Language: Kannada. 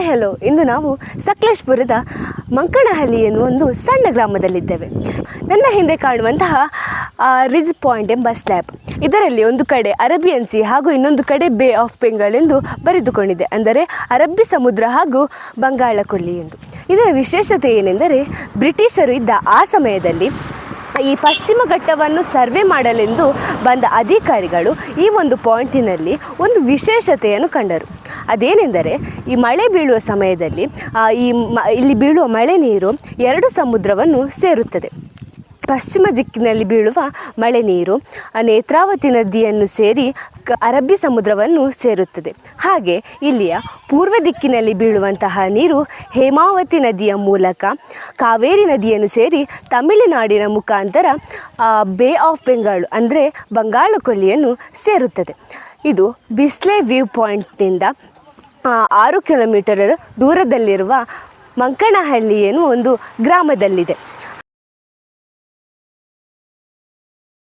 ಹೆಲೋ. ಇಂದು ನಾವು ಸಕಲೇಶಪುರದ ಮಂಕಣಹಳ್ಳಿ ಎನ್ನುವ ಒಂದು ಸಣ್ಣ ಗ್ರಾಮದಲ್ಲಿದ್ದೇವೆ. ನನ್ನ ಹಿಂದೆ ಕಾಣುವಂತಹ ರಿಜ್ ಪಾಯಿಂಟ್ ಎಂಬ ಸ್ಲ್ಯಾಬ್, ಇದರಲ್ಲಿ ಒಂದು ಕಡೆ ಅರೇಬಿಯನ್ ಸಿ ಹಾಗೂ ಇನ್ನೊಂದು ಕಡೆ ಬೇ ಆಫ್ ಬೆಂಗಾಲ್ ಎಂದು ಬರೆದುಕೊಂಡಿದೆ. ಅಂದರೆ ಅರಬ್ಬಿ ಸಮುದ್ರ ಹಾಗೂ ಬಂಗಾಳ ಕೊಲ್ಲಿ ಎಂದು. ಇದರ ವಿಶೇಷತೆ ಏನೆಂದರೆ, ಬ್ರಿಟಿಷರು ಇದ್ದ ಆ ಸಮಯದಲ್ಲಿ ಈ ಪಶ್ಚಿಮ ಘಟ್ಟವನ್ನು ಸರ್ವೆ ಮಾಡಲೆಂದು ಬಂದ ಅಧಿಕಾರಿಗಳು ಈ ಒಂದು ಪಾಯಿಂಟಿನಲ್ಲಿ ಒಂದು ವಿಶೇಷತೆಯನ್ನು ಕಂಡರು. ಅದೇನೆಂದರೆ, ಈ ಮಳೆ ಬೀಳುವ ಸಮಯದಲ್ಲಿ ಇಲ್ಲಿ ಬೀಳುವ ಮಳೆ ನೀರು ಎರಡು ಸಮುದ್ರವನ್ನು ಸೇರುತ್ತದೆ. ಪಶ್ಚಿಮ ದಿಕ್ಕಿನಲ್ಲಿ ಬೀಳುವ ಮಳೆ ನೀರು ನೇತ್ರಾವತಿ ನದಿಯನ್ನು ಸೇರಿ ಅರಬ್ಬಿ ಸಮುದ್ರವನ್ನು ಸೇರುತ್ತದೆ. ಹಾಗೆ ಇಲ್ಲಿಯ ಪೂರ್ವ ದಿಕ್ಕಿನಲ್ಲಿ ಬೀಳುವಂತಹ ನೀರು ಹೇಮಾವತಿ ನದಿಯ ಮೂಲಕ ಕಾವೇರಿ ನದಿಯನ್ನು ಸೇರಿ ತಮಿಳುನಾಡಿನ ಮುಖಾಂತರ ಬೇ ಆಫ್ ಬೆಂಗಾಲ್ ಅಂದರೆ ಬಂಗಾಳ ಕೊಲ್ಲಿಯನ್ನು ಸೇರುತ್ತದೆ. ಇದು ಬಿಸ್ಲೆ ವ್ಯೂ ಪಾಯಿಂಟ್ನಿಂದ 6 ಕಿಲೋಮೀಟರ್ ದೂರದಲ್ಲಿರುವ ಮಂಕಣಹಳ್ಳಿ ಎನ್ನುವ ಒಂದು ಗ್ರಾಮದಲ್ಲಿದೆ.